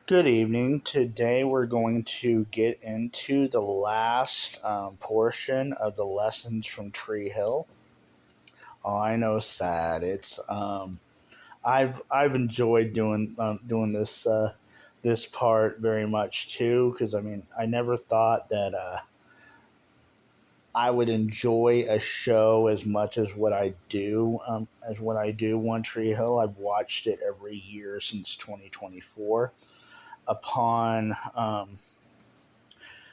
Good evening. Today we're going to get into the last portion of the lessons from Tree Hill. Oh, I know, sad. I've enjoyed doing this part very much too because I never thought that I would enjoy a show as much as what I do. One Tree Hill. I've watched it every year since 2024. Upon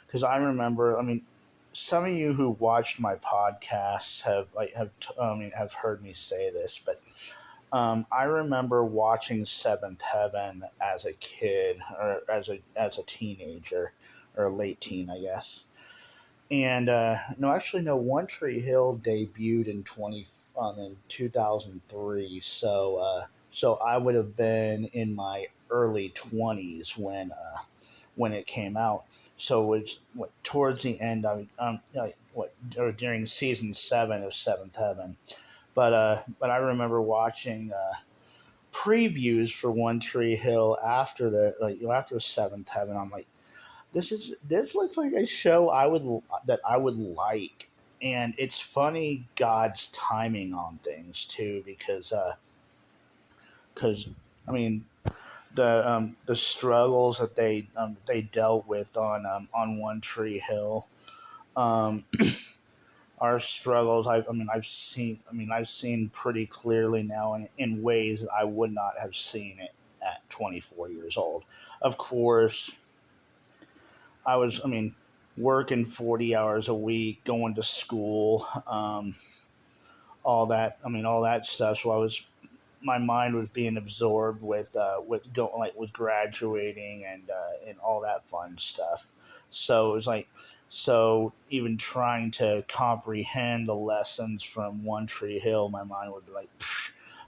Because I remember, some of you who watched my podcasts have heard me say this, but I remember watching Seventh Heaven as a kid or as a teenager or a late teen, I guess. And no, actually, no. One Tree Hill debuted in 2003, so I would have been in my early 20s when it came out. So it's what towards the end. What or during season 7 of Seventh Heaven. But I remember watching previews for One Tree Hill after Seventh Heaven. I'm like, this looks like a show I would like, and it's funny God's timing on things too because I mean the struggles that they dealt with on One Tree Hill um, are struggles I've seen pretty clearly now in ways that I would not have seen it at 24 years old. Of course, working 40 hours a week, going to school, all that stuff. So my mind was being absorbed with graduating and all that fun stuff. So it was like so even trying to comprehend the lessons from One Tree Hill, my mind would be like,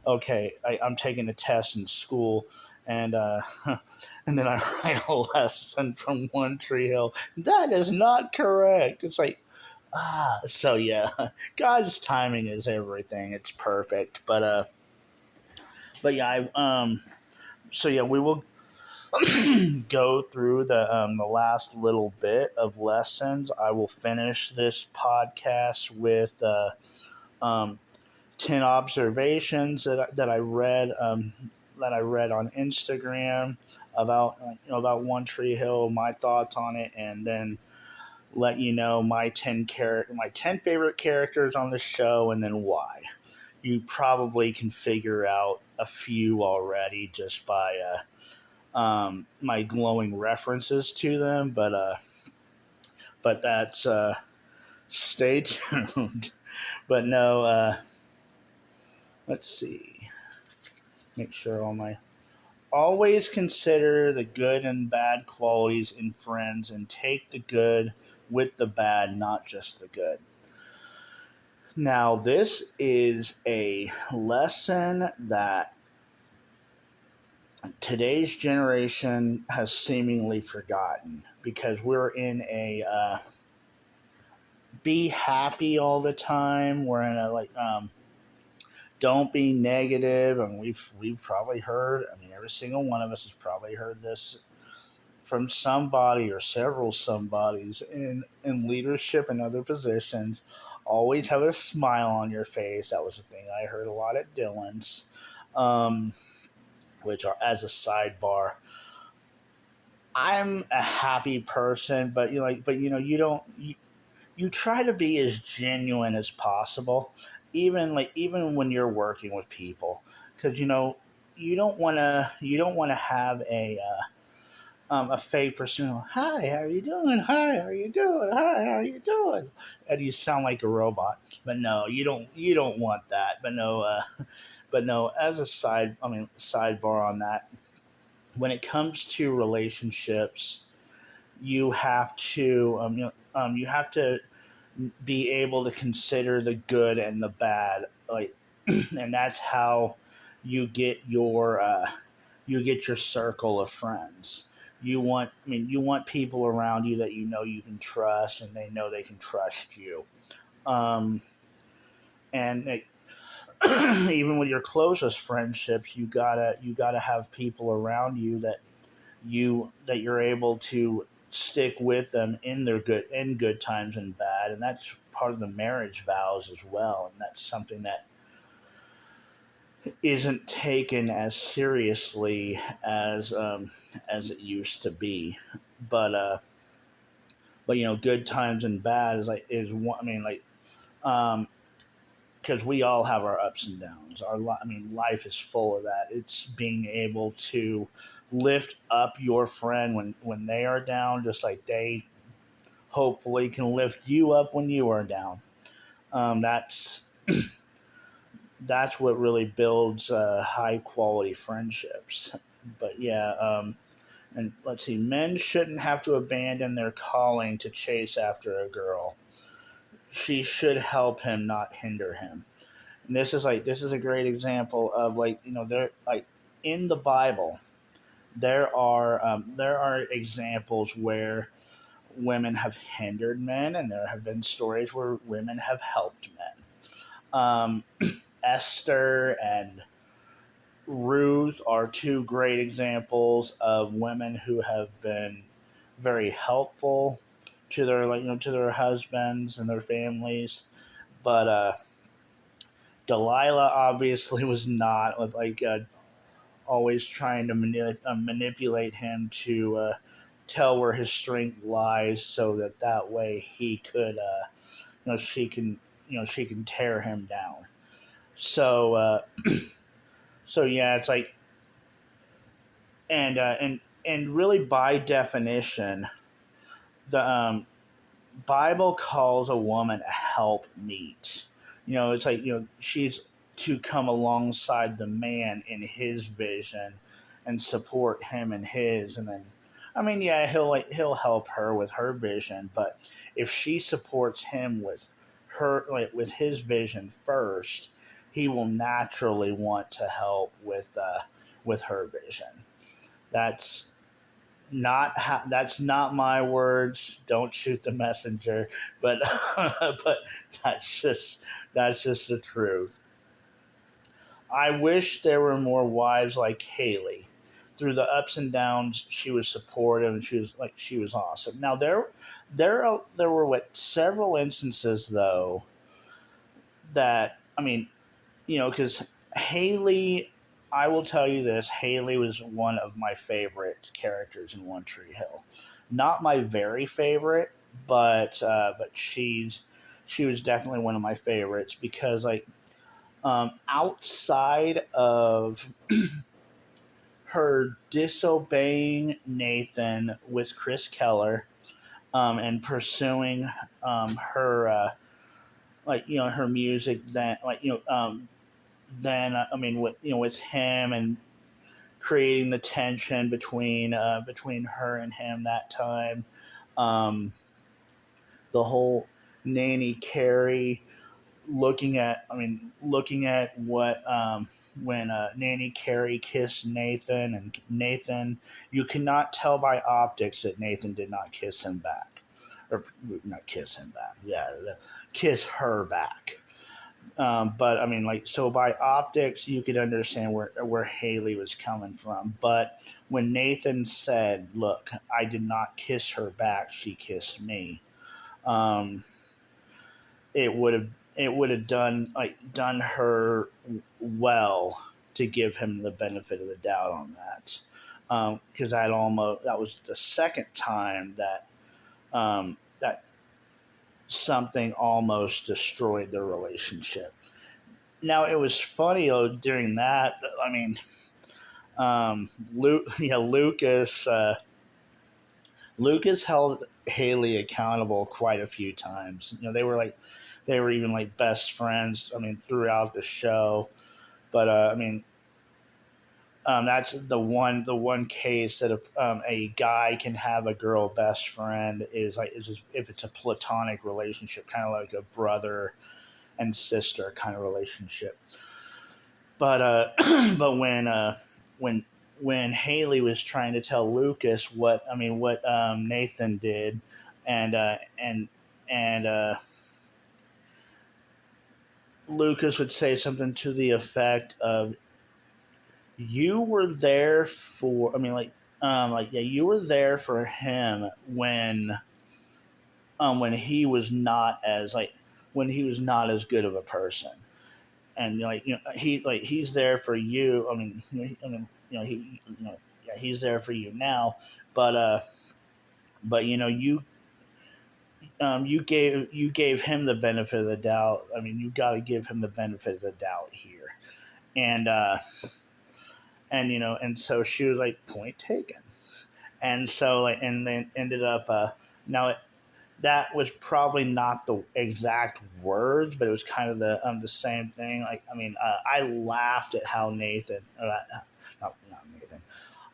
okay, I'm taking a test in school, and and then I write a lesson from One Tree Hill. That is not correct. It's like so yeah, God's timing is everything. It's perfect, but yeah, so yeah, we will go through the last little bit of lessons. I will finish this podcast with um, 10 observations that I read on Instagram about about One Tree Hill, my thoughts on it, and then let you know my 10 favorite characters on the show, and then why. You probably can figure out a few already just by my glowing references to them, but that's stay tuned. But no, let's see. Make sure all my always consider the good and bad qualities in friends and take the good with the bad, not just the good. Now, this is a lesson that today's generation has seemingly forgotten because we're in a be happy all the time. We're in a don't be negative, and we've probably heard. Every single one of us has probably heard this from somebody or several somebodies in leadership and other positions. Always have a smile on your face. That was the thing I heard a lot at Dylan's. Which are as a sidebar, I'm a happy person, but you try to be as genuine as possible, even when you're working with people, because you don't want to have a fake person. Hi, how are you doing? Hi, how are you doing? Hi, how are you doing? And you sound like a robot. But no, you don't want that. But no. As a sidebar on that, when it comes to relationships, you have to you have to be able to consider the good and the bad, and that's how you get your circle of friends. You want people around you that you can trust, and they know they can trust you. Um, and even with your closest friendships, you gotta have people around you you're able to stick with them in good times and bad, and that's part of the marriage vows as well, and that's something that isn't taken as seriously as it used to be. But good times and bad is one. I mean, um, because we all have our ups and downs. I mean, life is full of that. It's being able to lift up your friend when they are down, just like they hopefully can lift you up when you are down. That's that's what really builds high quality friendships. But yeah, and let's see, men shouldn't have to abandon their calling to chase after a girl. She should help him, not hinder him. And this is a great example of there in the Bible there are examples where women have hindered men, and there have been stories where women have helped men. Esther and Ruth are two great examples of women who have been very helpful to their to their husbands and their families. But Delilah obviously was not with always trying to manipulate him to tell where his strength lies, so that way he could she can she can tear him down. So so yeah, it's like and really by definition, the Bible calls a woman a helpmeet. It's like she's to come alongside the man in his vision and support him in his, and then I mean, yeah, he'll help her with her vision, but if she supports him with with his vision first, he will naturally want to help with her vision. That's that's not my words. Don't shoot the messenger, but but that's just the truth. I wish there were more wives like Haley. Through the ups and downs, she was supportive and she was awesome. Now there were several instances though that I mean because Haley, I will tell you this: Haley was one of my favorite characters in One Tree Hill. Not my very favorite, but she was definitely one of my favorites because outside of her disobeying Nathan with Chris Keller, and pursuing her her music, that then I mean with him and creating the tension between her and him that time. The whole Nanny Carey looking at what when Nanny Carey kissed Nathan, and Nathan, you cannot tell by optics that Nathan did not kiss him back, or not kiss him back, yeah, kiss her back. But I mean, so by optics, you could understand where Haley was coming from. But when Nathan said, "Look, I did not kiss her back; she kissed me," um, it would have done her well to give him the benefit of the doubt on that, because that was the second time that something almost destroyed their relationship. Now it was funny during that. I mean, Lucas Lucas held Haley accountable quite a few times. They were even best friends. I mean, throughout the show. But I mean, that's the one case that a guy can have a girl best friend is just, if it's a platonic relationship, kind of like a brother and sister kind of relationship. But but when Haley was trying to tell Lucas what Nathan did, and Lucas would say something to the effect of, "You were there for." I mean, yeah, you were there for him when he was not as when he was not as good of a person, and he's there for you. Yeah, he's there for you now, but you gave him the benefit of the doubt. I mean, you got to give him the benefit of the doubt here, and and so she was like, point taken, and so and then ended up now that was probably not the exact words, but it was kind of the same thing. I laughed at how not Nathan.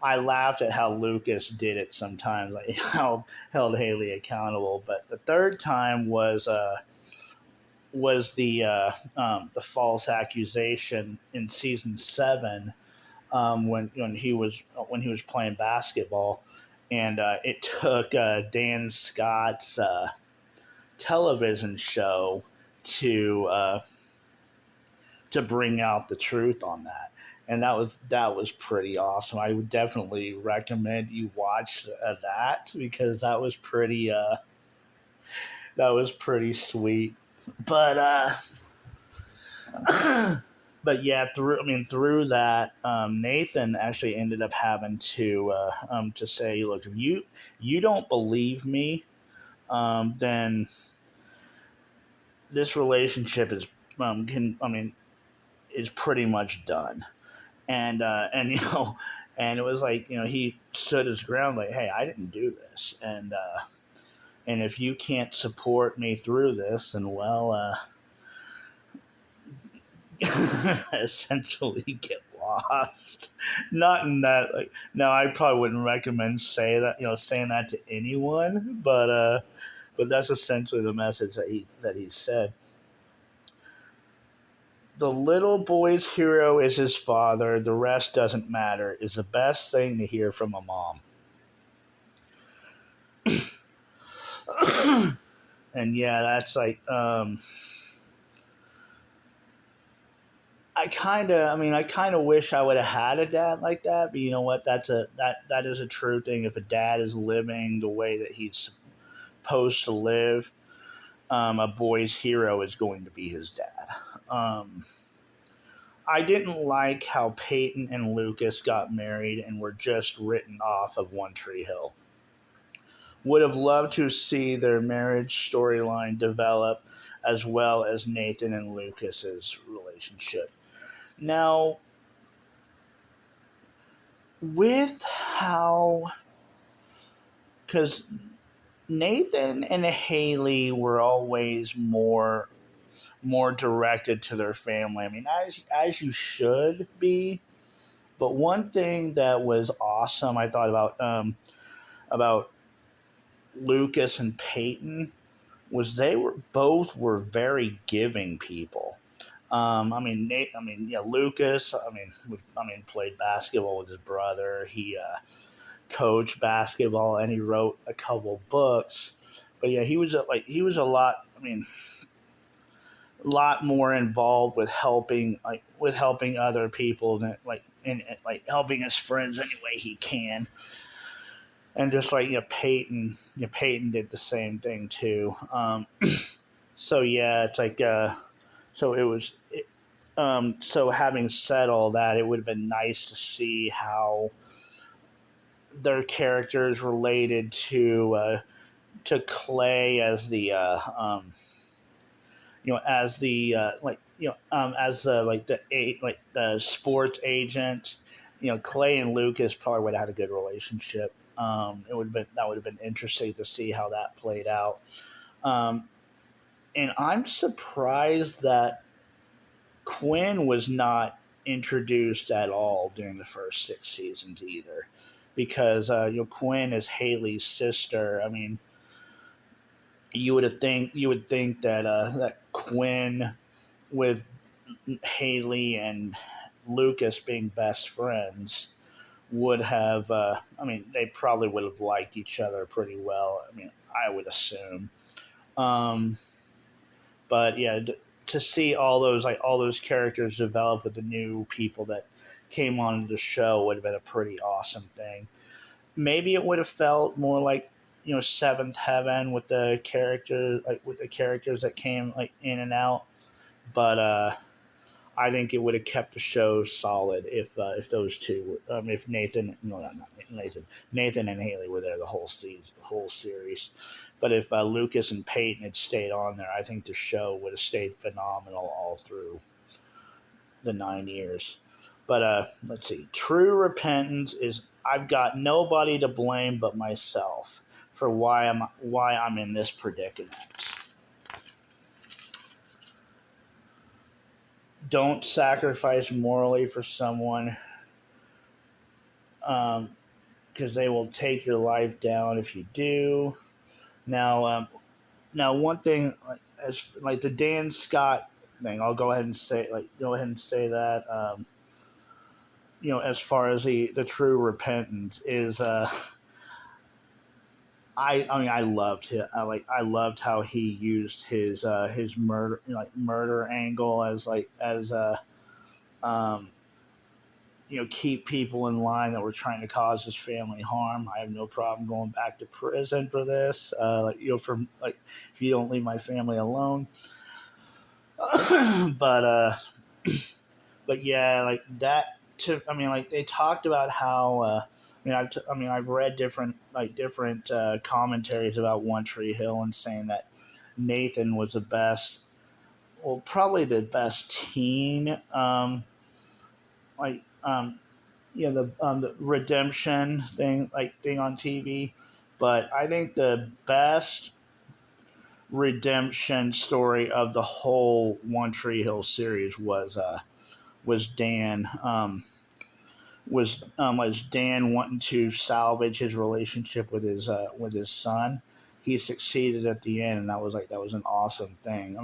I laughed at how Lucas did it sometimes, like how held Haley accountable. But the third time was the false accusation in season 7, when he was playing basketball, and it took Dan Scott's television show to bring out the truth on that, and that was pretty awesome. I would definitely recommend you watch that, because that was pretty sweet. But but yeah, through that, Nathan actually ended up having to say, look, if you don't believe me, then this relationship is pretty much done. And and it was like, he stood his ground, like, hey, I didn't do this, and if you can't support me through this, then well, essentially get lost. Not in that, like, no, I probably wouldn't recommend saying that to anyone, but that's essentially the message that he said. The little boy's hero is his father. The rest doesn't matter, is the best thing to hear from a mom. And yeah, that's like, I kind of wish I would have had a dad like that. But you know what? That is a true thing. If a dad is living the way that he's supposed to live, a boy's hero is going to be his dad. I didn't like how Peyton and Lucas got married and were just written off of One Tree Hill. Would have loved to see their marriage storyline develop, as well as Nathan and Lucas's relationship. Now, with how, because Nathan and Haley were always more directed to their family. I mean, as you should be. But one thing that was awesome, I thought about Lucas and Peyton, was they were very giving people. Yeah, Lucas. Played basketball with his brother. He coached basketball, and he wrote a couple books. But yeah, he was a lot. A lot more involved with helping other people, than helping his friends any way he can. And just like, Peyton did the same thing too. So yeah, it's like so it was. So having said all that, it would have been nice to see how their characters related to Clay as the as the as the the sports agent. Clay and Lucas probably would have had a good relationship. Would have been interesting to see how that played out. Um, and I'm surprised that Quinn was not introduced at all during the first 6 seasons either, because Quinn is Haley's sister. I mean, you would think that Quinn, with Haley and Lucas being best friends, would have. They probably would have liked each other pretty well. I would assume. Um, but yeah, to see all those characters develop with the new people that came onto the show would have been a pretty awesome thing. maybe it would have felt more like Seventh Heaven with the characters that came like in and out, but I think it would have kept the show solid if those two, if Nathan, no, not Nathan, Nathan and Haley were there the whole series. But if Lucas and Peyton had stayed on there, I think the show would have stayed phenomenal all through the 9 years. But let's see. True repentance is I've got nobody to blame but myself for why I'm in this predicament. Don't sacrifice morally for someone, because they will take your life down if you do. Now, one thing, as like the Dan Scott thing, I'll go ahead and say that. As far as the true repentance is, I loved it. I loved how he used his murder angle um, keep people in line that were trying to cause his family harm. I have no problem going back to prison for this. If you don't leave my family alone. but but yeah, like that. They talked about how. I've read different commentaries about One Tree Hill and saying that Nathan was the best, well, probably the best teen. Like the redemption thing on TV, but I think the best redemption story of the whole One Tree Hill series was Dan. Was Dan wanting to salvage his relationship with his son. He succeeded at the end, and that was an awesome thing.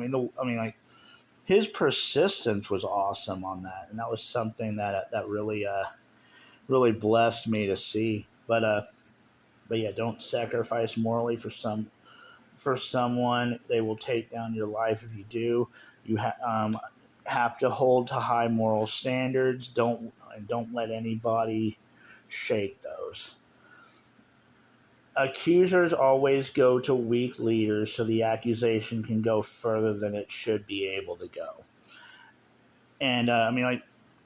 His persistence was awesome on that, and that was something that really blessed me to see. But yeah, don't sacrifice morally for someone. They will take down your life if you do. You have to hold to high moral standards. Don't let anybody shake those. Accusers always go to weak leaders so the accusation can go further than it should be able to go. And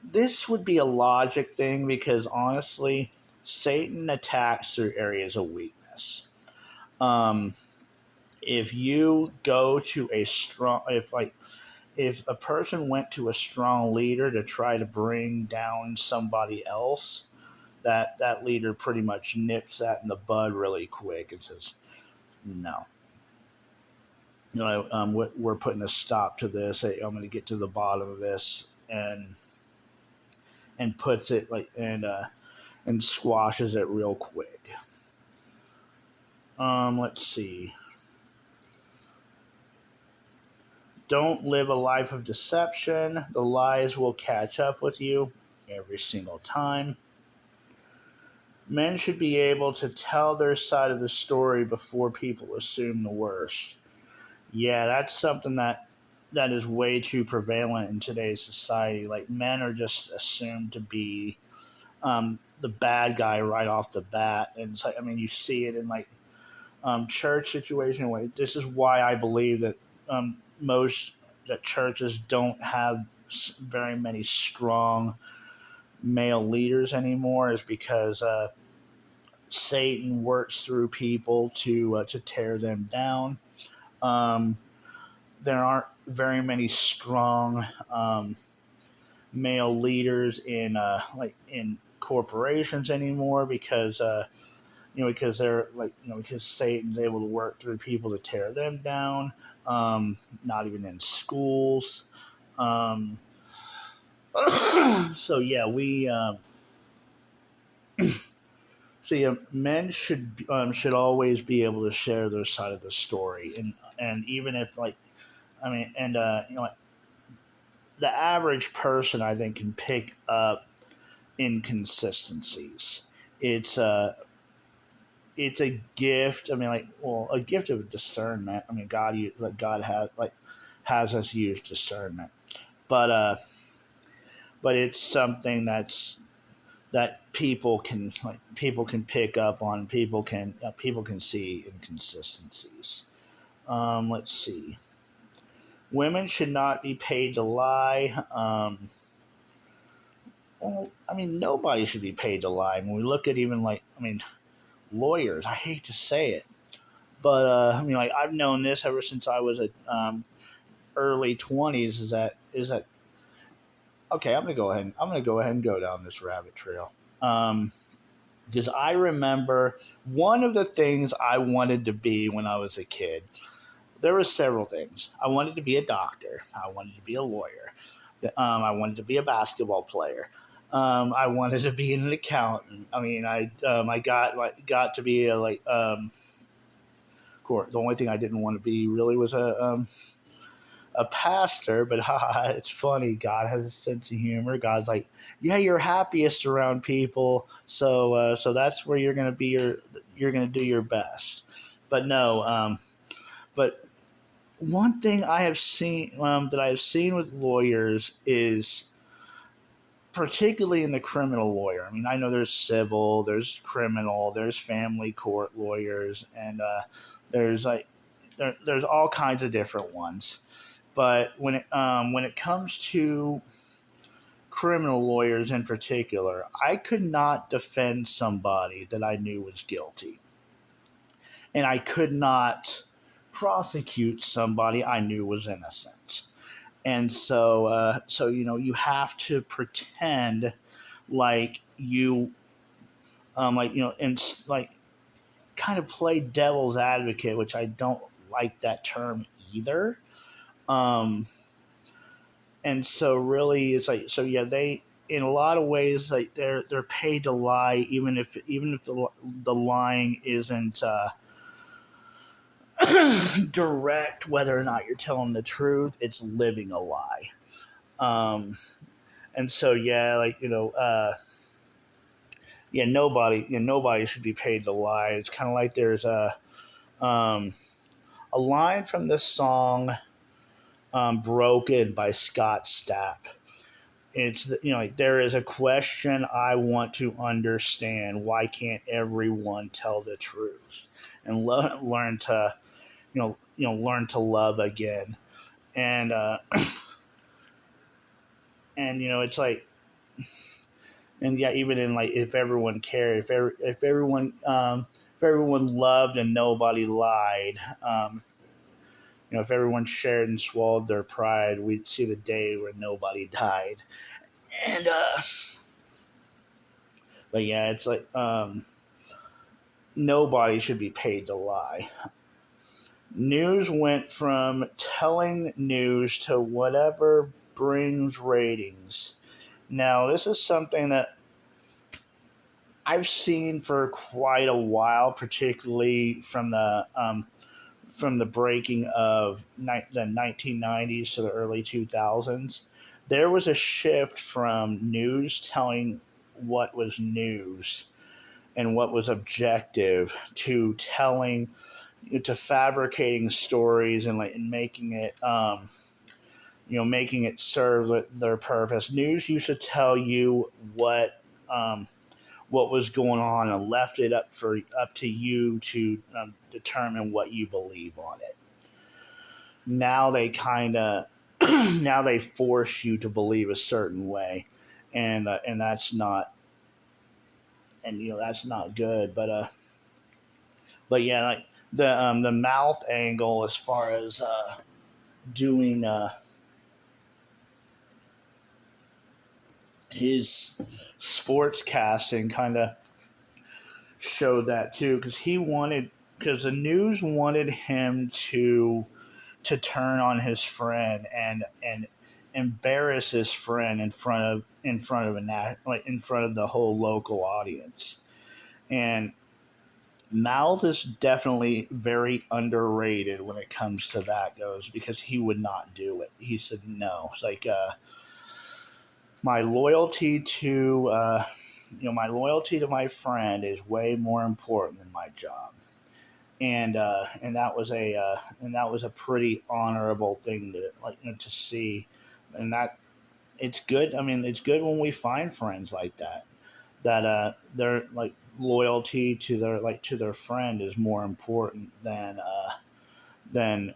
this would be a logic thing because honestly, Satan attacks through areas of weakness. If you go to if a person went to a strong leader to try to bring down somebody else, that leader pretty much nips that in the bud really quick and says, no. We're putting a stop to this. I'm going to get to the bottom of this, and puts it and squashes it real quick. Let's see. Don't live a life of deception. The lies will catch up with you every single time. Men should be able to tell their side of the story before people assume the worst. Yeah, that's something that is way too prevalent in today's society. Like, men are just assumed to be the bad guy right off the bat, and it's like, you see it in church situation. This is why I believe that that churches don't have very many strong male leaders anymore, is because Satan works through people to tear them down. There aren't very many strong male leaders in corporations anymore because because they're because Satan's able to work through people to tear them down. Not even in schools. So yeah, men should always be able to share their side of the story, and even if the average person, I think, can pick up inconsistencies. It's a gift. A gift of discernment. God has us use discernment, but it's something that people can pick up on, people can see inconsistencies. Let's see. Women should not be paid to lie. Well, I mean, nobody should be paid to lie. When we look at even lawyers. I hate to say it, but I've known this ever since I was at early 20s. Is that okay? I'm gonna go ahead and go down this rabbit trail. Because I remember one of the things I wanted to be when I was a kid. There were several things. I wanted to be a doctor. I wanted to be a lawyer. I wanted to be a basketball player. I wanted to be an accountant. I got to be of course, the only thing I didn't want to be really was a pastor. But it's funny. God has a sense of humor. God's like, yeah, you're happiest around people, so that's where you're gonna be. You're gonna do your best. But no. But one thing I have seen that I have seen with lawyers is, particularly in the criminal lawyer. I mean, I know there's civil, there's criminal, there's family court lawyers, and there's all kinds of different ones. But when it comes to criminal lawyers in particular, I could not defend somebody that I knew was guilty, and I could not prosecute somebody I knew was innocent. And so you have to pretend like you, and kind of play devil's advocate, which I don't like that term either. Um, and so really, it's like, so yeah, they, in a lot of ways, like they're paid to lie, even if the lying isn't direct, whether or not you're telling the truth, it's living a lie. Um, and so yeah, nobody should be paid to lie. It's kind of like there's um, a line from this song, "Broken" by Scott Stapp. There is a question I want to understand. Why can't everyone tell the truth and learn to learn to love again? And it's like, and yeah, even in like, if everyone cared, if everyone loved and nobody lied, if everyone shared and swallowed their pride, we'd see the day where nobody died. And but yeah, it's like, nobody should be paid to lie. News went from telling news to whatever brings ratings. Now, this is something that I've seen for quite a while, particularly from the breaking of the 1990s to the early 2000s. There was a shift from news telling what was news and what was objective to fabricating stories and making it serve their purpose. News used to tell you what was going on and left it up to you to determine what you believe on it. Now they kind of now they force you to believe a certain way, and that's not good. But yeah, like the mouth angle as far as doing his sports casting kind of showed that too, because the news wanted him to turn on his friend and embarrass his friend in front of the whole local audience. And Mouth is definitely very underrated when it comes to that goes, because he would not do it. He said no. It's like, my loyalty to my loyalty to my friend is way more important than my job. And that was a pretty honorable thing to see. And that, it's good. I mean, it's good when we find friends like that that their like loyalty to their friend is more important than than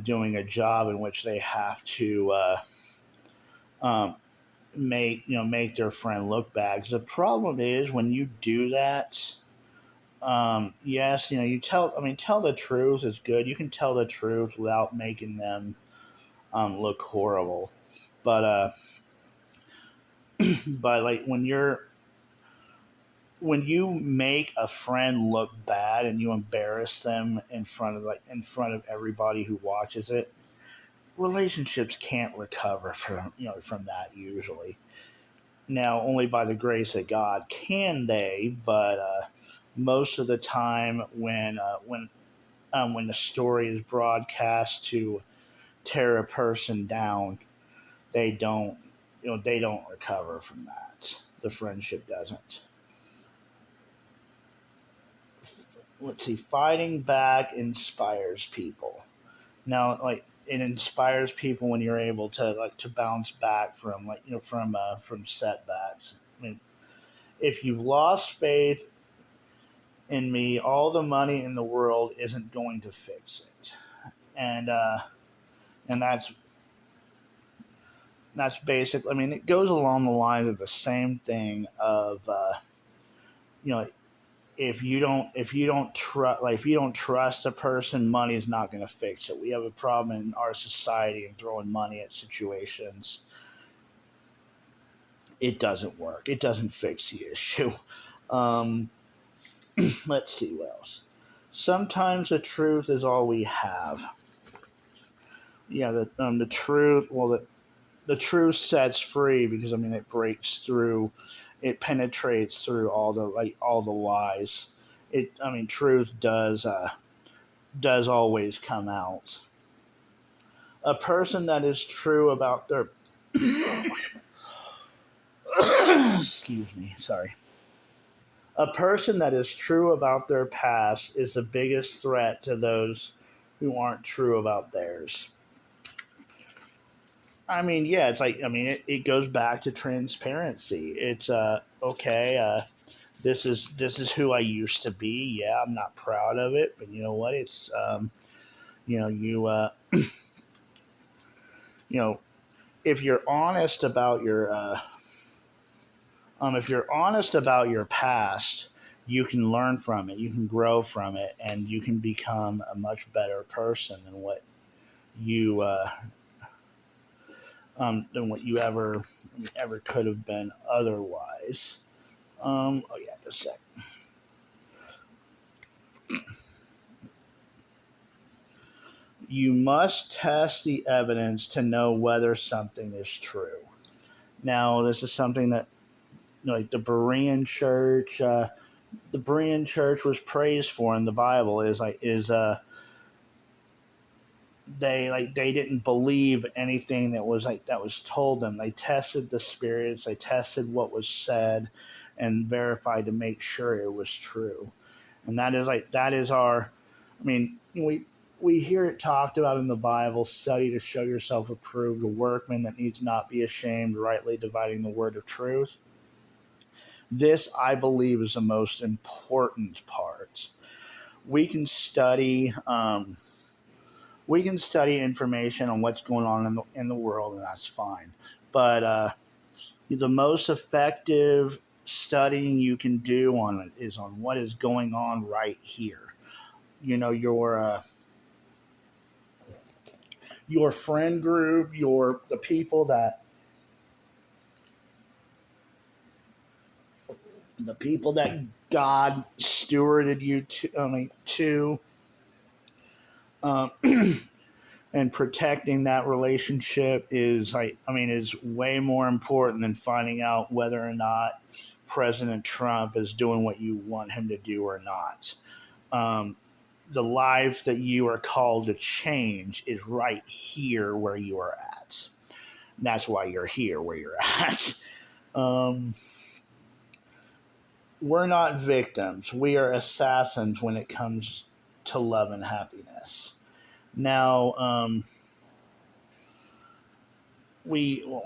doing a job in which they have to um, make their friend look bad. 'Cause the problem is when you do that. Yes, you tell the truth is good. You can tell the truth without making them look horrible. But but like when you make a friend look bad and you embarrass them in front of everybody who watches it, relationships can't recover from that usually. Now, only by the grace of God can they, but most of the time when the story is broadcast to tear a person down, they don't recover from that. The friendship doesn't. Let's see. Fighting back inspires people. Now, like it inspires people when you're able to bounce back from from setbacks. I mean, if you've lost faith in me, all the money in the world isn't going to fix it, and and that's basic. I mean, it goes along the lines of the same thing of you know if you don't trust a person, money is not going to fix it. We have a problem in our society and throwing money at situations. It doesn't work. It doesn't fix the issue. Um, let's see what else. Sometimes the truth is all we have. Yeah, the truth. Well, the truth sets free because it breaks through, it penetrates through all the lies. Truth does always come out. A person that is true about their excuse me, sorry. A person that is true about their past is the biggest threat to those who aren't true about theirs. Yeah, it's like it goes back to transparency. It's okay. This is who I used to be. Yeah, I'm not proud of it, but you know what? It's you know you you know if you're honest about your past, you can learn from it, you can grow from it, and you can become a much better person you uh, than what you ever could have been otherwise. Oh yeah, just a sec. You must test the evidence to know whether something is true. Now, this is something that like the Berean church was praised for in the Bible is they didn't believe anything that was told them. They tested the spirits, they tested what was said, and verified to make sure it was true. And that is our. We hear it talked about in the Bible: study to show yourself approved, a workman that needs not be ashamed, rightly dividing the word of truth. This, I believe, is the most important part. We can study. We can study information on what's going on in the world, and that's fine. But the most effective studying you can do on it is on what is going on right here. You know, your friend group, the people that God stewarded you to um, and protecting that relationship is way more important than finding out whether or not President Trump is doing what you want him to do or not. Um, the life that you are called to change is right here where you are at. That's why you're here where you're at. Um, we're not victims. We are assassins when it comes to love and happiness. Now, we, well,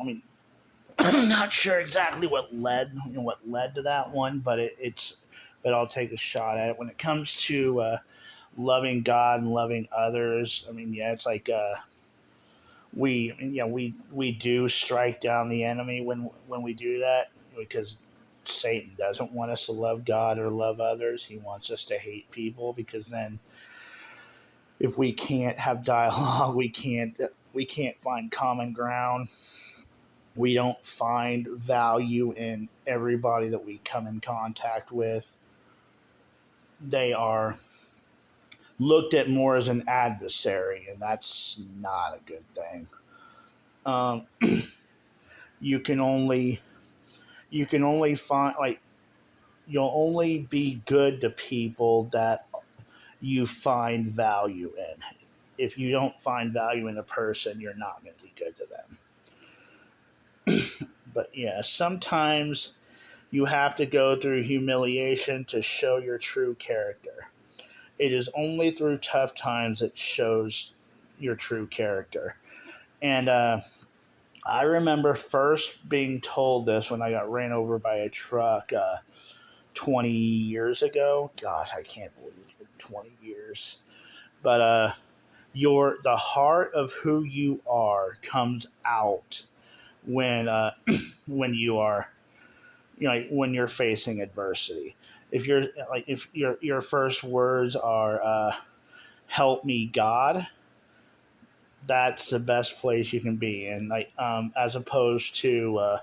I'm not sure exactly what led to that one, but but I'll take a shot at it. When it comes to loving God and loving others, I mean, yeah, it's like we do strike down the enemy when we do that, because Satan doesn't want us to love God or love others. He wants us to hate people, because then if we can't have dialogue, we can't find common ground. We don't find value in everybody that we come in contact with. They are looked at more as an adversary, and that's not a good thing. Um, you can only find, like, you'll only be good to people that you find value in. If you don't find value in a person, you're not going to be good to them. But yeah, sometimes you have to go through humiliation to show your true character. It is only through tough times it shows your true character. And I remember first being told this when I got ran over by a truck 20 years ago. Gosh, I can't believe it's been 20 years. But the heart of who you are comes out when when you are, when you're facing adversity. If your first words are "Help me, God," that's the best place you can be. And as opposed to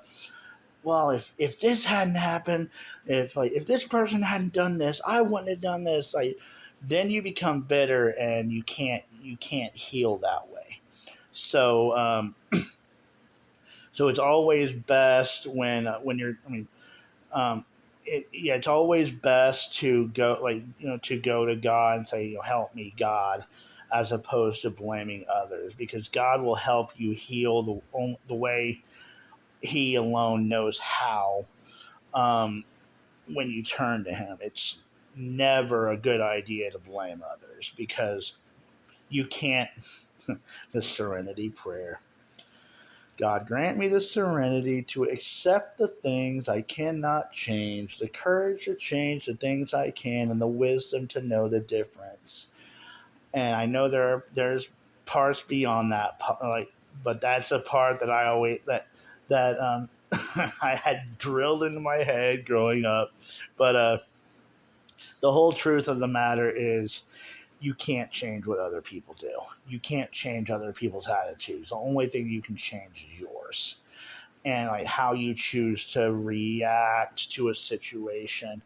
well, if this hadn't happened, if this person hadn't done this, I wouldn't have done this. Then you become bitter, and you can't heal that way. So so it's always best when you're. I mean, um, it's always best to go, to go to God and say, help me, God, as opposed to blaming others, because God will help you heal the way He alone knows how. Um, when you turn to Him, it's never a good idea to blame others, because you can't. The serenity prayer. God, grant me the serenity to accept the things I cannot change, the courage to change the things I can, and the wisdom to know the difference. And I know there's parts beyond that, but that's a part that I always that I had drilled into my head growing up. But the whole truth of the matter is, you can't change what other people do. You can't change other people's attitudes. The only thing you can change is yours, and how you choose to react to a situation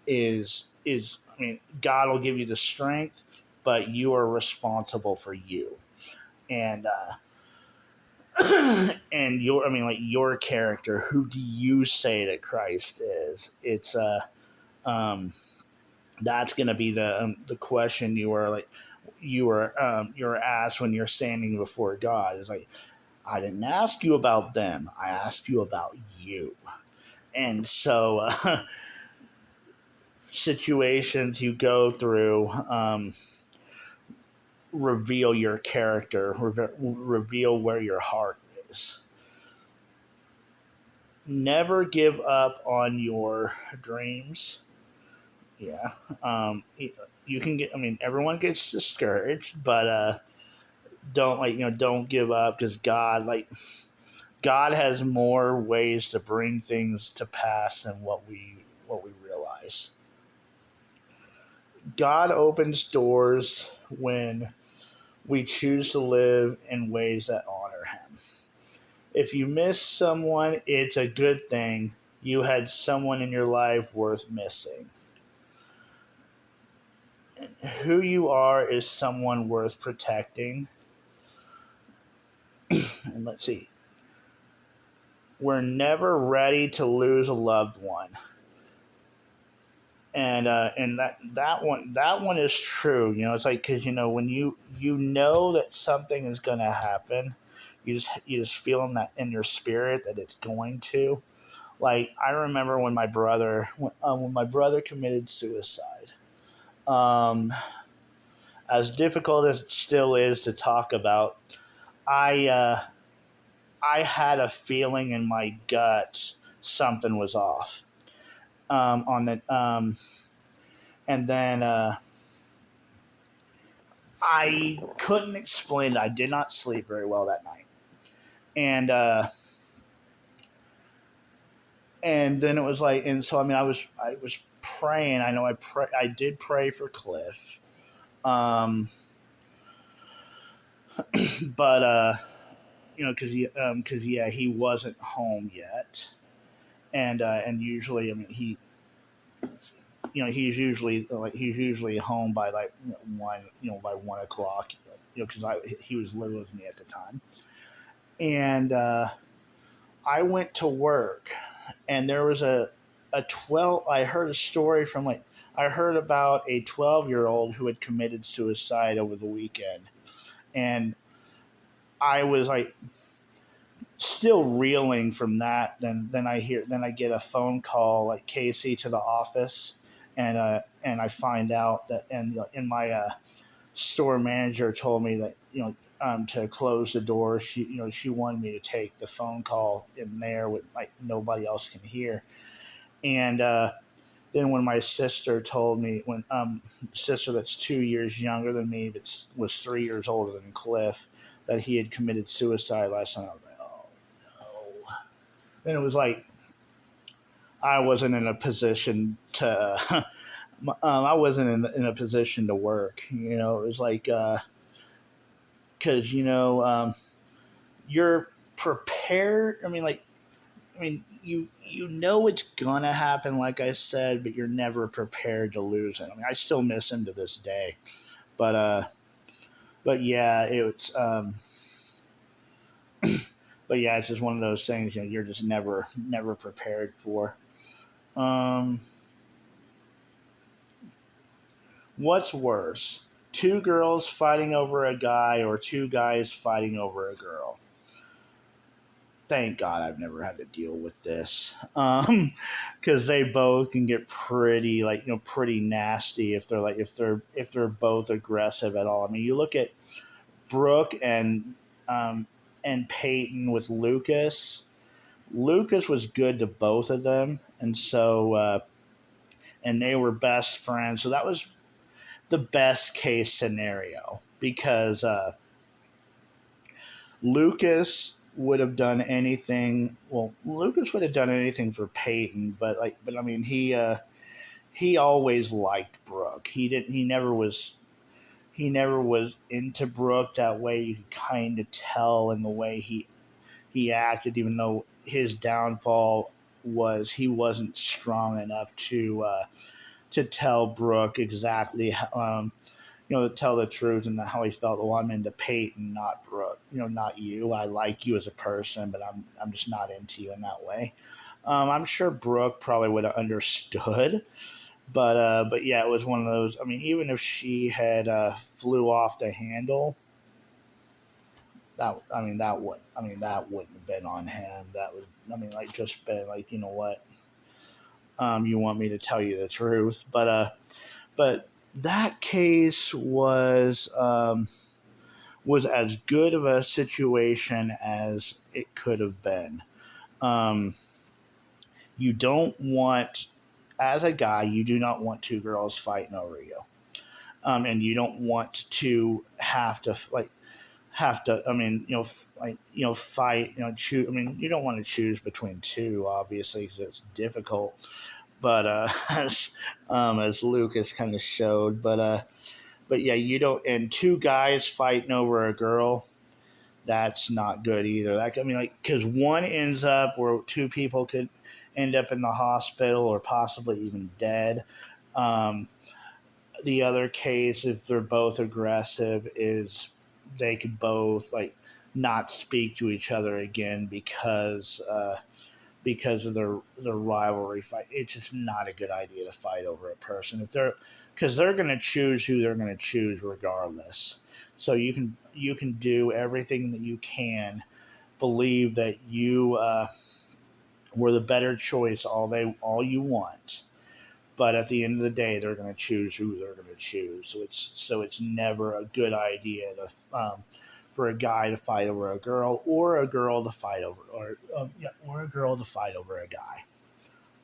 is I mean, God will give you the strength, but you are responsible for you. And and your character, who do you say that Christ is? It's um that's going to be the question you're asked when you're standing before God. It's like, I didn't ask you about them, I asked you about you. And so situations you go through reveal your character, reveal where your heart is. Never give up on your dreams. Yeah. You can get, I mean, everyone gets discouraged, but don't give up, because God has more ways to bring things to pass than what we realize. God opens doors when we choose to live in ways that honor Him. If you miss someone, it's a good thing. You had someone in your life worth missing. Who you are is someone worth protecting. And let's see. We're never ready to lose a loved one. And that one is true. It's like, because when you know that something is going to happen, you just feel in that, in your spirit, that it's going to. Like, I remember when my brother committed suicide. Um, as difficult as it still is to talk about, I I had a feeling in my gut something was off. On the and then I couldn't explain it. I did not sleep very well that night, and then it was like, and so I mean, I was praying. I know I did pray for Cliff, um, but because yeah, he wasn't home yet, and usually, I mean, he's usually home by like 1 o'clock, because I he was living with me at the time, and I went to work, and there was a 12. I heard a story from like I heard about a 12-year-old who had committed suicide over the weekend, and I was like still reeling from that. Then I get a phone call like Casey to the office, and I find out that, and in my store manager told me that to close the door. She wanted me to take the phone call in there with like nobody else can hear. And then when my sister told me, when sister that's 2 years younger than me, but was 3 years older than Cliff, that he had committed suicide last night, I was like, oh no. Then it was like I wasn't in a position to. I wasn't in a position to work. It was like because you're prepared. You know it's gonna happen, like I said, but you're never prepared to lose it. I mean, I still miss him to this day, but yeah, but yeah, it's just one of those things. You're just never prepared for. Um, what's worse, two girls fighting over a guy or two guys fighting over a girl? Thank God I've never had to deal with this, because they both can get pretty pretty nasty if they're both aggressive at all. I mean, you look at Brooke um, and Peyton with Lucas. Lucas was good to both of them, and so and they were best friends. So that was the best case scenario because Lucas would have done anything. Well, Lucas would have done anything for Peyton, but I mean, he always liked Brooke. He never was into Brooke that way. You could kind of tell in the way he acted, even though his downfall was he wasn't strong enough to tell Brooke exactly to tell the truth and how he felt. Well, I'm into Peyton, not Brooke. Not you. I like you as a person, but I'm just not into you in that way. I'm sure Brooke probably would have understood, but yeah, it was one of those. I mean, even if she had flew off the handle, that wouldn't have been on him. That would, like, just been like, what, you want me to tell you the truth, but that case was as good of a situation as it could have been. Um, you don't want, as a guy, you do not want two girls fighting over you, and you don't want to have to. I mean, fight. Choose. I mean, you don't want to choose between two, obviously, because it's difficult. But as Lucas kind of showed, but yeah, you don't. And two guys fighting over a girl, that's not good either. Because one ends up where two people could end up in the hospital or possibly even dead. Um, the other case, if they're both aggressive, is they could both not speak to each other again because of their rivalry fight. It's just not a good idea to fight over a person because they're going to choose who they're going to choose regardless. So you can do everything that you can, believe that you were the better choice all you want, but at the end of the day, they're going to choose who they're going to choose. So it's never a good idea to for a guy to fight over a girl, or a girl to fight over, or a girl to fight over a guy.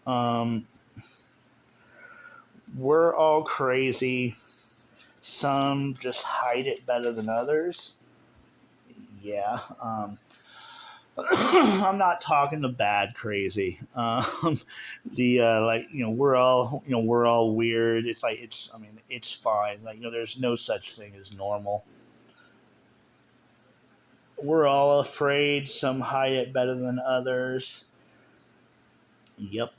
Um, we're all crazy. Some just hide it better than others. Yeah. I'm not talking the bad crazy. The we're all weird. It's like it's fine. Like there's no such thing as normal. We're all afraid. Some hide it better than others. Yep.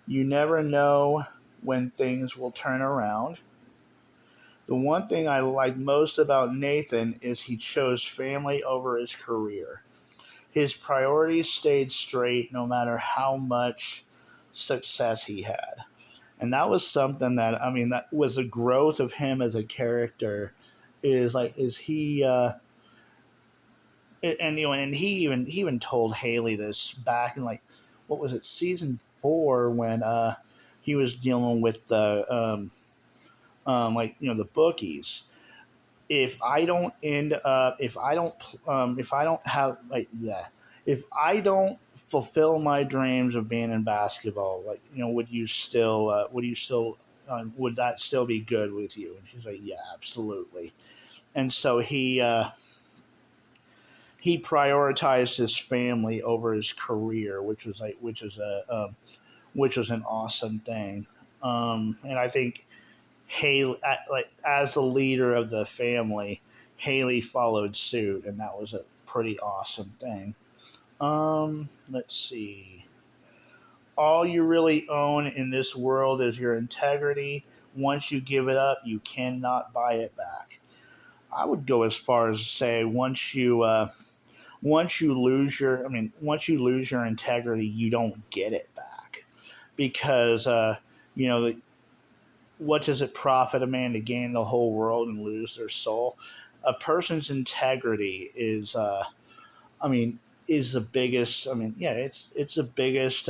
You never know when things will turn around. The one thing I like most about Nathan is he chose family over his career. His priorities stayed straight no matter how much success he had. And that was something that was a growth of him as a character. Is he and he even told Haley this back in what was it, season 4, when he was dealing with the bookies. If I don't end up, if I don't have if I don't fulfill my dreams of being in basketball, would that still be good with you? And she's like, yeah, absolutely. And so he prioritized his family over his career, which was an awesome thing. And I think Haley, as the leader of the family, Haley followed suit, and that was a pretty awesome thing. Let's see. All you really own in this world is your integrity. Once you give it up, you cannot buy it back. I would go as far as to say once you lose your integrity, you don't get it back, because you know what does it profit a man to gain the whole world and lose their soul? A person's integrity I mean, is the biggest. Yeah, it's the biggest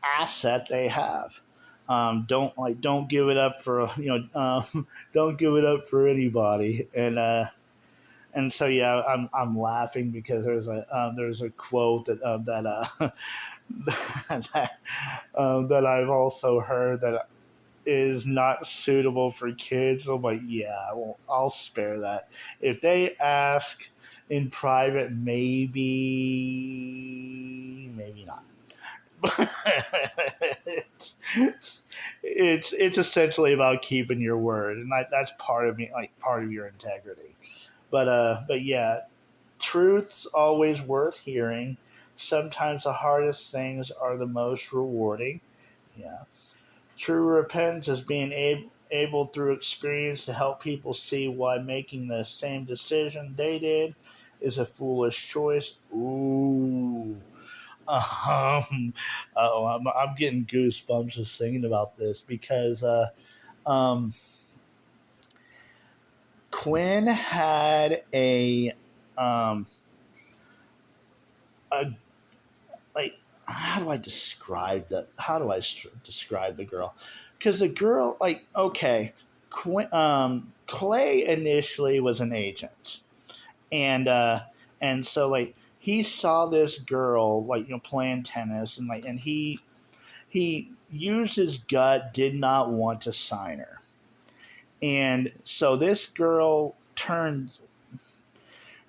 asset they have. Don't give it up for don't give it up for anybody. And so yeah, I'm laughing because there's a quote that I've also heard that is not suitable for kids. I'm like, yeah, well, I'll spare that. If they ask in private, maybe not. It's essentially about keeping your word, and that's part of your integrity. But yeah, truth's always worth hearing. Sometimes the hardest things are the most rewarding. Yeah. True repentance is being able through experience to help people see why making the same decision they did is a foolish choice. Ooh. Um, I'm getting goosebumps just thinking about this because um, Quinn had um, a like how do I describe that? How do I describe the girl? Because the girl, okay, Clay initially was an agent, and so he saw this girl playing tennis, and he used his gut, did not want to sign her, and so this girl turned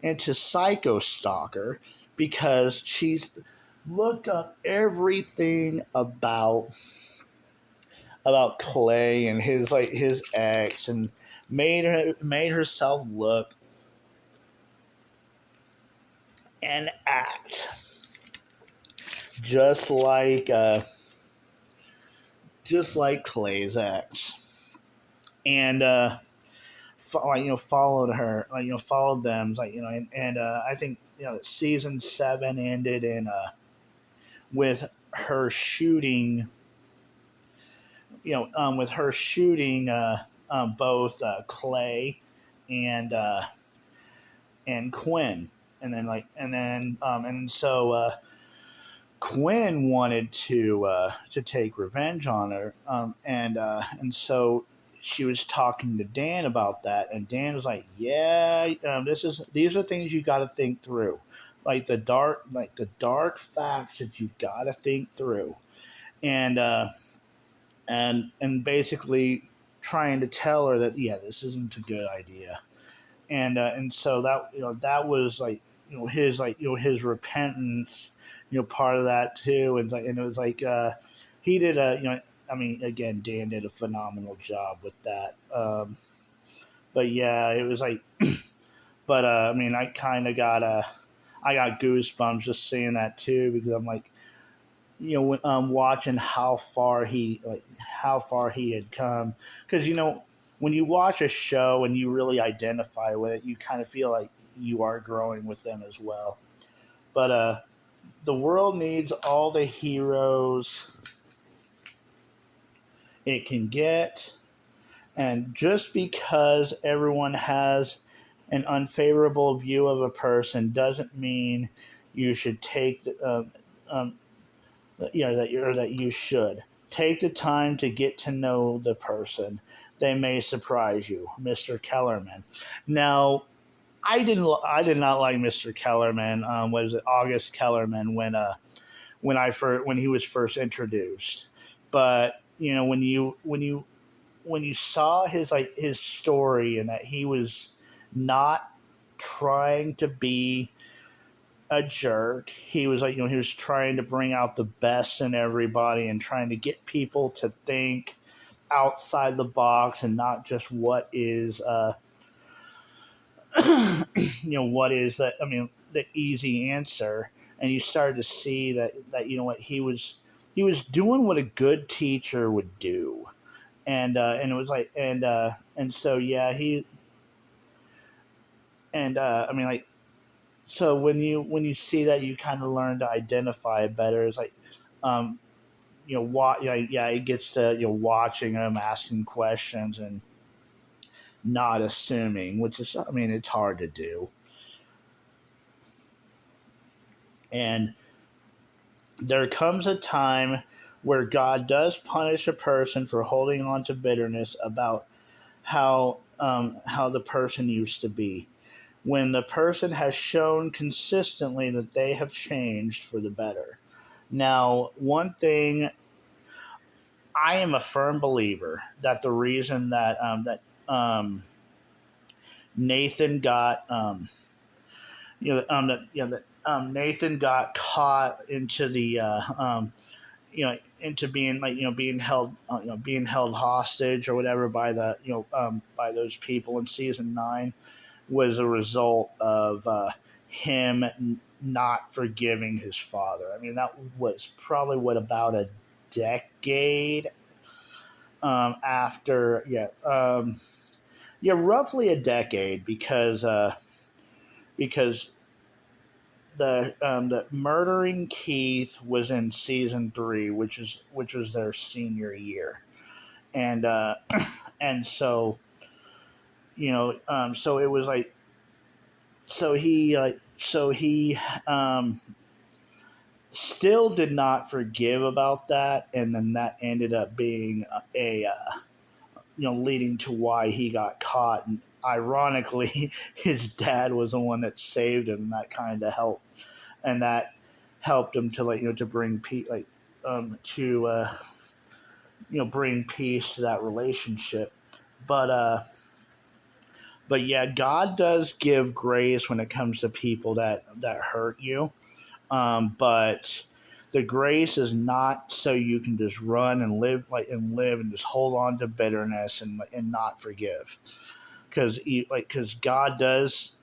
into psycho stalker because she's looked up everything about Clay and his ex, and made herself look and act just like Clay's ex, and followed her, followed them, and I think that season 7 ended in with her shooting, both Clay and Quinn, and so Quinn wanted to take revenge on her, and so she was talking to Dan about that, and Dan was like, "Yeah, these are things you got to think through, like the dark facts that you've got to think through." And and basically trying to tell her that, yeah, this isn't a good idea. And so that, that was like, his repentance, part of that too. And it was like, he did a, I mean, again, Dan did a phenomenal job with that. But yeah, it was like, but I mean, I got goosebumps just seeing that too, because I'm like, watching how far he had come. Because when you watch a show and you really identify with it, you kind of feel like you are growing with them as well. But the world needs all the heroes it can get, and just because everyone has an unfavorable view of a person doesn't mean you should take the, that you should take the time to get to know the person. They may surprise you, Mr. Kellerman. Now, I did not like Mr. Kellerman. Was it August Kellerman when he was first introduced? But when you saw his story, and that he was not trying to be a jerk. He was like, he was trying to bring out the best in everybody and trying to get people to think outside the box and not just what is, what is that? I mean, the easy answer. And you started to see that what he was doing what a good teacher would do. And it was like, and so yeah, I mean, like, so when you see that, you kind of learn to identify it better. It's like, um, yeah, it gets to, watching them, asking questions, and not assuming, which is, I mean, it's hard to do. And there comes a time where God does punish a person for holding on to bitterness about how the person used to be, when the person has shown consistently that they have changed for the better. Now, one thing, I am a firm believer that the reason Nathan got that Nathan got caught into the into being, like, being held hostage or whatever by the by those people in season 9, was a result of him not forgiving his father. I mean, that was probably what, about a decade after, roughly a decade, because the murdering Keith was in season 3, which was their senior year, and and so so it was like, so he still did not forgive about that, and then that ended up being leading to why he got caught. And ironically, his dad was the one that saved him. And that helped him to, to bring peace, to bring peace to that relationship. But yeah, God does give grace when it comes to people that hurt you. But the grace is not so you can just run and live and just hold on to bitterness and not forgive, because God does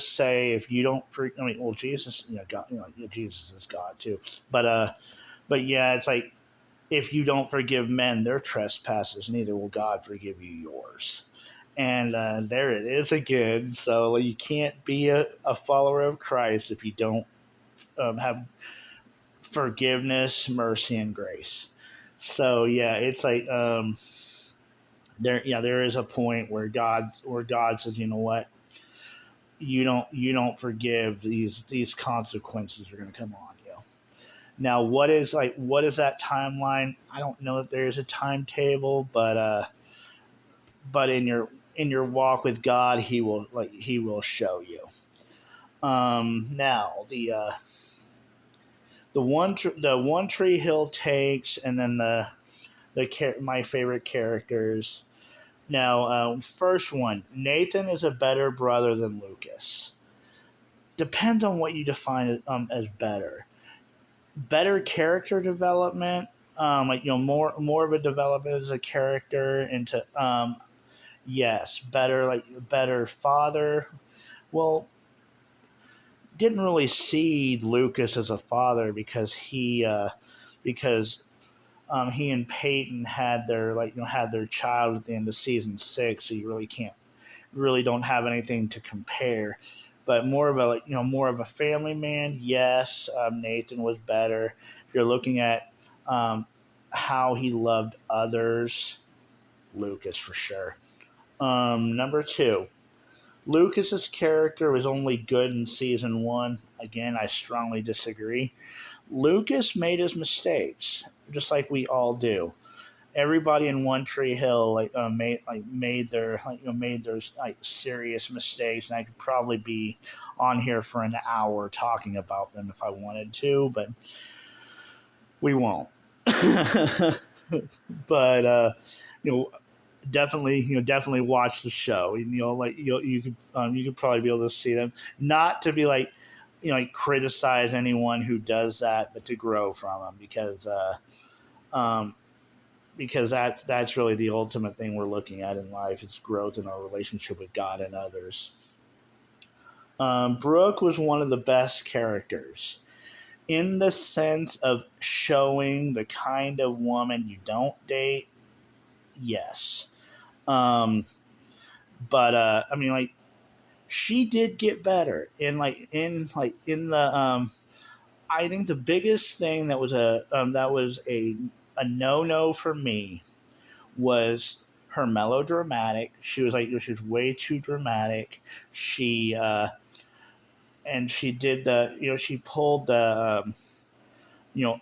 say, if you don't I mean, well, Jesus, God, Jesus is God too, but yeah, it's like, if you don't forgive men their trespasses, neither will God forgive you yours. And there it is again. So you can't be a follower of Christ if you don't have forgiveness, mercy, and grace. So yeah, it's like, there is a point where God says, you know what, you don't forgive, these consequences are going to come on you. Now, what is that timeline? I don't know if there is a timetable, but but in your walk with God, he will show you. Now the One Tree Hill takes, and then my favorite characters. Now, first one, Nathan is a better brother than Lucas. Depends on what you define as better. Better character development, more of a development as a character into yes, better father. Well, didn't really see Lucas as a father because he and Peyton had their child at the end of season 6, so you really don't have anything to compare. But more of a family man. Yes, Nathan was better. If you're looking at how he loved others, Lucas for sure. Number 2, Lucas's character was only good in season 1. Again, I strongly disagree. Lucas made his mistakes, just like we all do. Everybody in One Tree Hill made their serious mistakes, and I could probably be on here for an hour talking about them if I wanted to, but we won't. But you know, definitely watch the show. You could probably be able to see them, not to be criticize anyone who does that, but to grow from them because that's really the ultimate thing we're looking at in life. It's growth in our relationship with God and others. Brooke was one of the best characters in the sense of showing the kind of woman you don't date. Yes. But she did get better in the I think the biggest thing that was a no for me was her melodramatic. She was way too dramatic. And she did she pulled the you know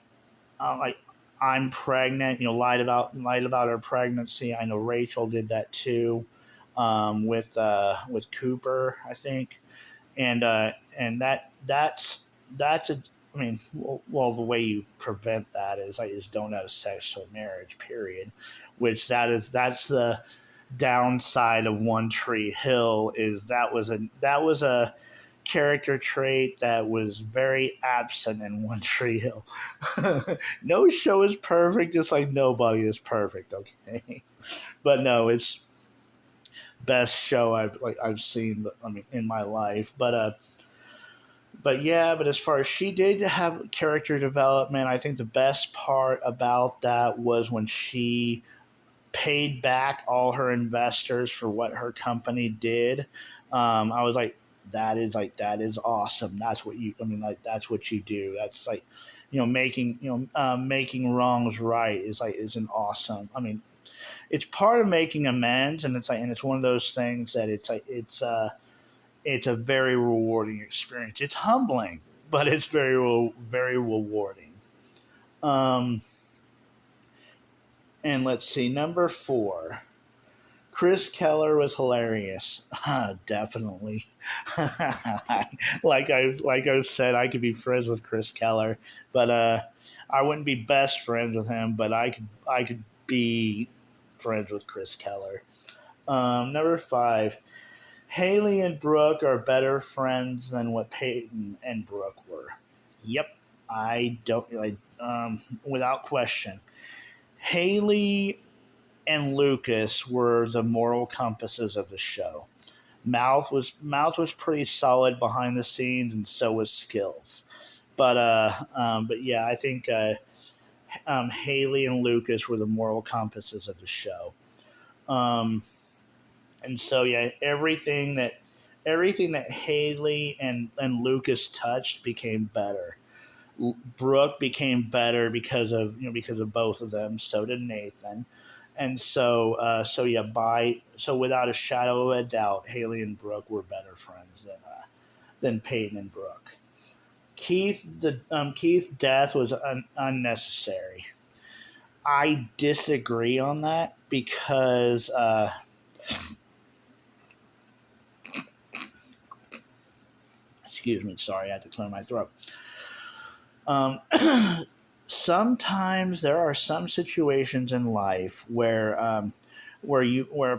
like I'm pregnant, lied about her pregnancy. I know Rachel did that too, with Cooper, I think, and that's a. I mean, well, the way you prevent that is just don't have sex till marriage. Period. Which that's the downside of One Tree Hill is that was a character trait that was very absent in One Tree Hill. No show is perfect, just like nobody is perfect. Okay, but no, it's best show I've seen. In my life, but yeah, but as far as she did have character development, I think the best part about that was when she paid back all her investors for what her company did. I was like, that is awesome. That's what that's what you do. That's making wrongs right is an awesome. It's part of making amends, and it's one of those things that it's a very rewarding experience. It's humbling, but it's very rewarding. Um, and let's see, number 4. Chris Keller was hilarious. Definitely. like I said, I could be friends with Chris Keller, but I wouldn't be best friends with him. But I could be friends with Chris Keller. Number 5. Haley and Brooke are better friends than what Peyton and Brooke were. Yep, I don't without question. Haley and Lucas were the moral compasses of the show. Mouth was pretty solid behind the scenes, and so was Skills. But yeah, I think Haley and Lucas were the moral compasses of the show. And so yeah, everything that Haley and Lucas touched became better. Brooke became better because of both of them. So did Nathan. And so without a shadow of a doubt, Haley and Brooke were better friends than Peyton and Brooke. Keith's death was unnecessary. I disagree on that because Excuse me, sorry, I had to clear my throat. Um, Sometimes there are some situations in life where a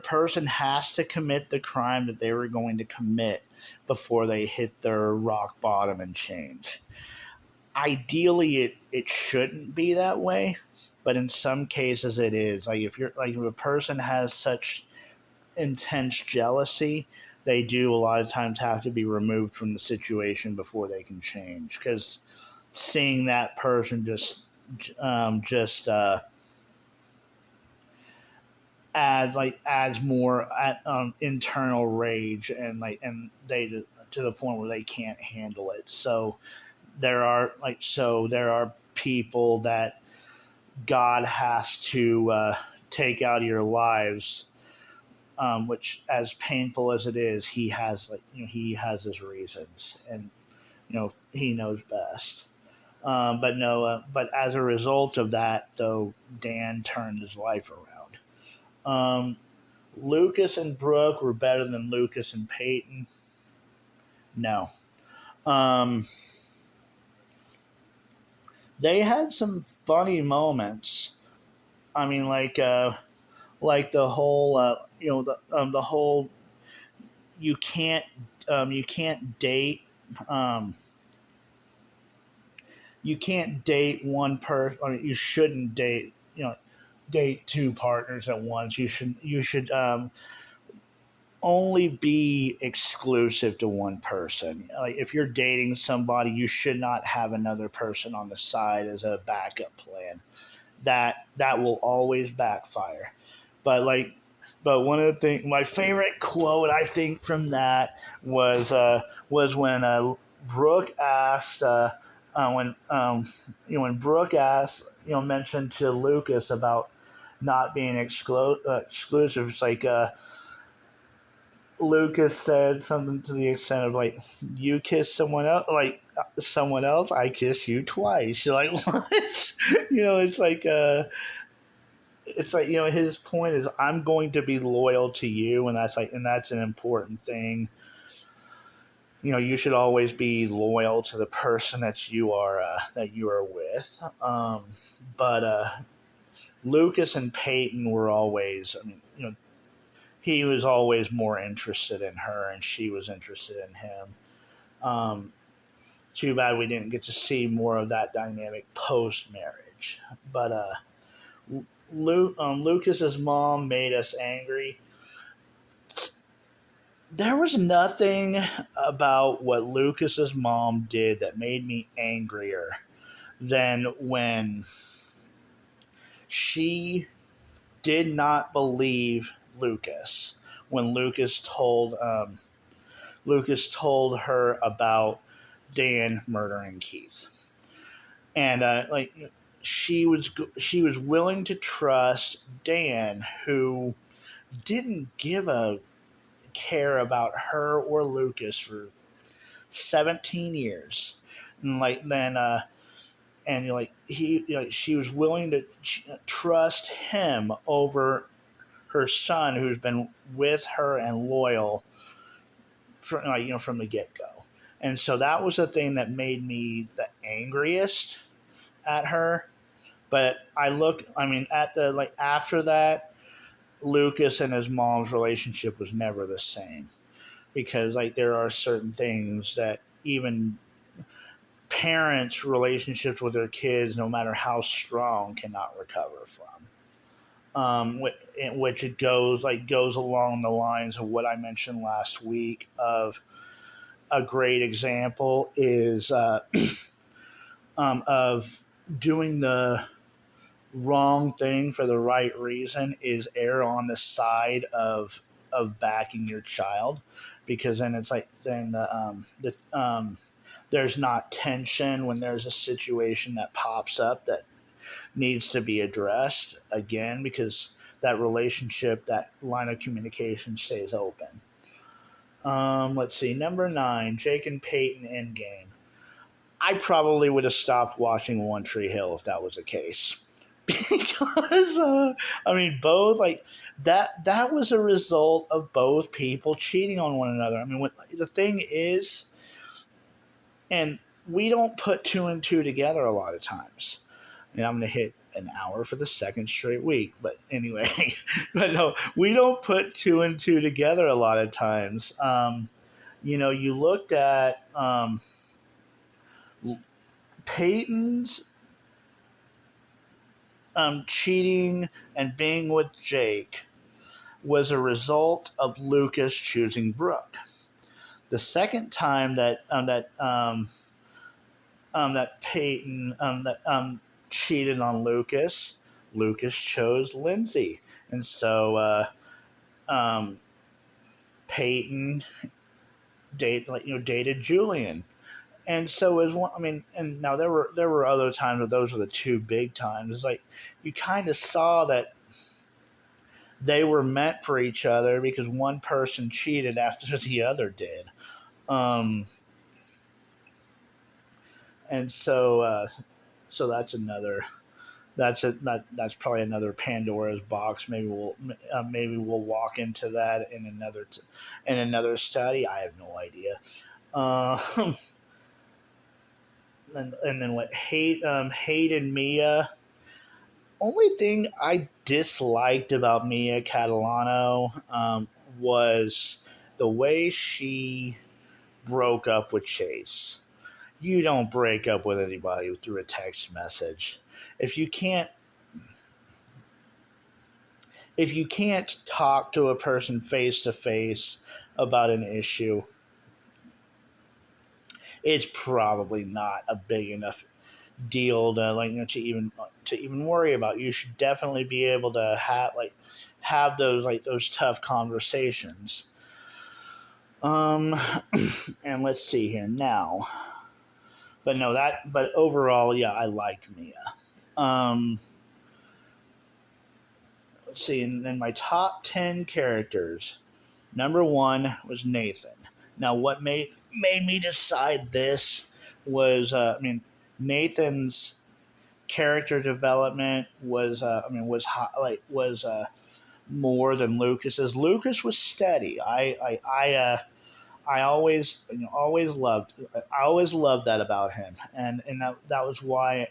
person has to commit the crime that they were going to commit before they hit their rock bottom and change. Ideally, it shouldn't be that way, but in some cases it is. If a person has such intense jealousy, they do a lot of times have to be removed from the situation before they can change, because seeing that person just adds more internal rage, and they to the point where they can't handle it. So there are people that God has to take out of your lives, which, as painful as it is, he has his reasons, and he knows best. But as a result of that, though, Dan turned his life around. Um, Lucas and Brooke were better than Lucas and Peyton. No. Um, they had some funny moments. I mean, like the whole, the whole you can't you can't date um, you can't date one person. I mean, you shouldn't date two partners at once. You should only be exclusive to one person. Like, if you're dating somebody, you should not have another person on the side as a backup plan. That will always backfire. But like, but one of the things, my favorite quote I think from that was when Brooke asked when Brooke asked, mentioned to Lucas about not being exclusive. It's like Lucas said something to the extent of, like, "You kiss someone else, someone else, I kiss you twice." You're like, what? It's like his point is, I'm going to be loyal to you, and that's an important thing. You should always be loyal to the person that you are with. But Lucas and Peyton were always, I mean, he was always more interested in her, and she was interested in him. Um, Too bad we didn't get to see more of that dynamic post marriage. But Lucas's mom made us angry. There was nothing about what Lucas's mom did that made me angrier than when she did not believe Lucas when Lucas told her about Dan murdering Keith, and she was willing to trust Dan, who didn't give a care about her or Lucas for 17 years, and she was willing to trust him over her son, who's been with her and loyal from the get go. And so that was the thing that made me the angriest at her. But after that, Lucas and his mom's relationship was never the same, because there are certain things that even parents' relationships with their kids, no matter how strong, cannot recover from. Which it goes along the lines of what I mentioned last week. Of a great example is of doing the wrong thing for the right reason is err on the side of backing your child, because then it's like then there's not tension when there's a situation that pops up that needs to be addressed again, because that relationship, that line of communication, stays open. Let's see, number 9, Jake and Peyton Endgame. I probably would have stopped watching One Tree Hill if that was the case. because both like that was a result of both people cheating on one another. I mean, the thing is, and we don't put two and two together a lot of times. And I'm going to hit an hour for the second straight week. But anyway, but no, we don't put two and two together a lot of times. You looked at Peyton's cheating and being with Jake was a result of Lucas choosing Brooke. The second time that Peyton cheated on Lucas, Lucas chose Lindsay, and so Peyton dated Julian. And so as one, and now there were other times, but those were the two big times. It's like you kind of saw that they were meant for each other because one person cheated after the other did, and so that's another. That's probably another Pandora's box. Maybe we'll walk into that in another study. I have no idea. And then what hated Mia. Only thing I disliked about Mia Catalano was the way she broke up with Chase. You don't break up with anybody through a text message. If you can't talk to a person face to face about an issue, it's probably not a big enough deal to even worry about. You should definitely be able to have those tough conversations. And let's see here now. But overall, yeah, I liked Mia. Let's see, and then my top 10 characters. Number 1 was Nathan. Now, what made me decide this was, Nathan's character development was more than Lucas's. Lucas was steady. I always loved that about him, and that was why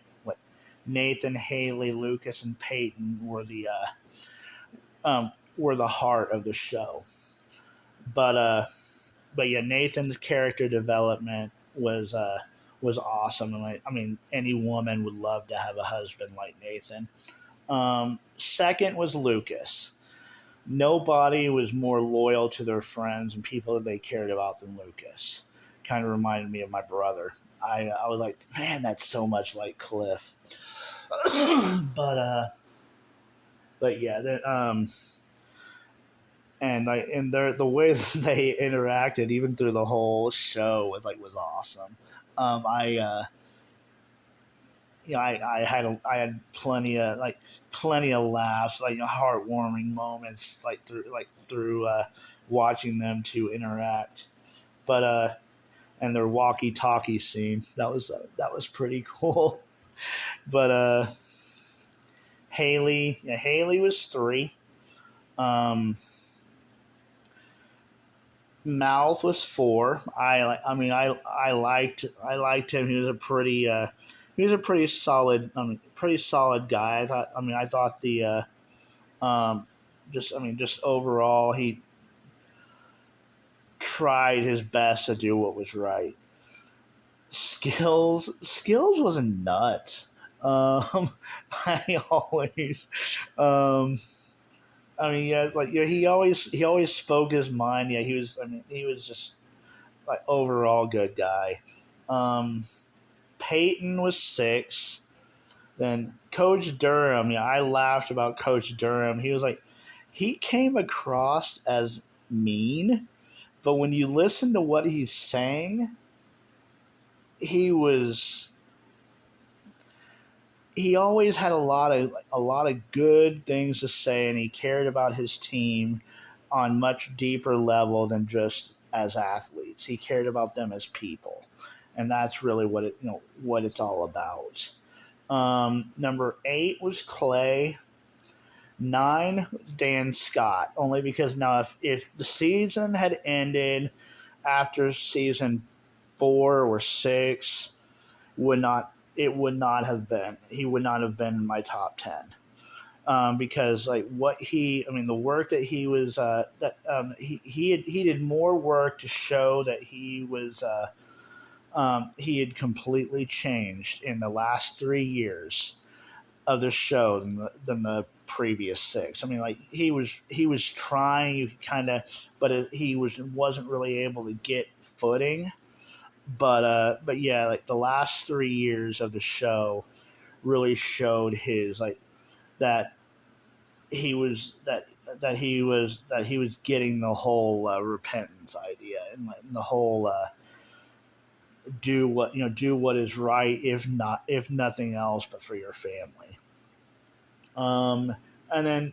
Nathan, Haley, Lucas, and Peyton were the heart of the show. But yeah, Nathan's character development was awesome. Any woman would love to have a husband like Nathan. Second was Lucas. Nobody was more loyal to their friends and people that they cared about than Lucas. Kind of reminded me of my brother. I was like, man, that's so much like Cliff. but yeah, the way that they interacted even through the whole show was awesome. I had plenty of laughs, heartwarming moments, through watching them to interact. But and their walkie-talkie scene that was pretty cool. But Haley was 3. Mouth was 4. I liked him. He was a pretty solid guy. I thought just overall he tried his best to do what was right. Skills was a nut. I always he always spoke his mind. Yeah, he was just overall good guy. Peyton was 6. Then Coach Durham. Yeah, I laughed about Coach Durham. He came across as mean, but when you listen to what he's saying, he always had a lot of good things to say, and he cared about his team on much deeper level than just as athletes. He cared about them as people, and that's really what it's all about. Number 8 was Clay. 9, Dan Scott. Only because now, if the season had ended after season 4 or 6, would not have been. He would not have been in my top 10. Because like the work that he was, he did more work to show that he had completely changed in the last 3 years of the show than the previous 6. I mean, like he was trying but he wasn't really able to get footing. But yeah, like the last 3 years of the show really showed his like that he was getting the whole repentance idea, and like the whole do what is right, if nothing else but for your family. And then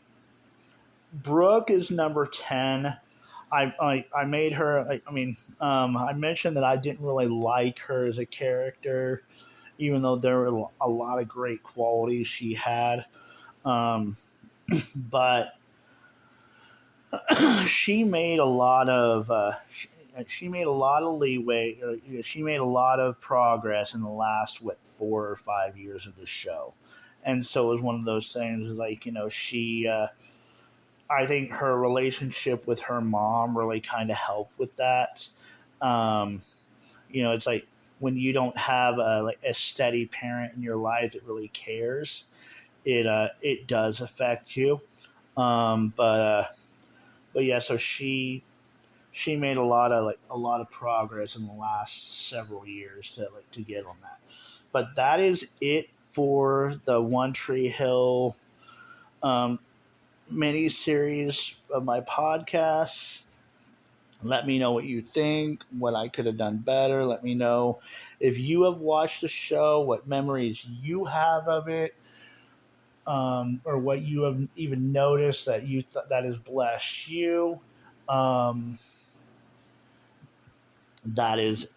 Brooke is number 10. I made her. I mentioned that I didn't really like her as a character, even though there were a lot of great qualities she had. But she made a lot of she made a lot of leeway. She made a lot of progress in the last 4 or 5 years of the show, and so it was one of those things like she. I think her relationship with her mom really kind of helped with that. Um, it's like when you don't have a steady parent in your life that really cares, it does affect you. But yeah, so she made a lot of progress in the last several years to get on that. But that is it for the One Tree Hill um, mini series of my podcasts. Let me know what you think, what I could have done better. Let me know if you have watched the show, what memories you have of it, or what you have even noticed that that has blessed you. Um, that is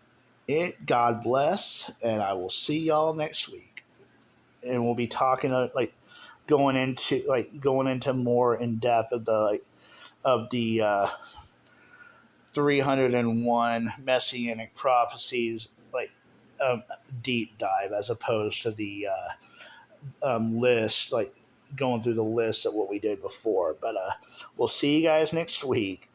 it. God bless, and I will see y'all next week. And we'll be talking going into more in depth of the 301 messianic prophecies, deep dive, as opposed to the list, like going through the list of what we did before. But we'll see you guys next week.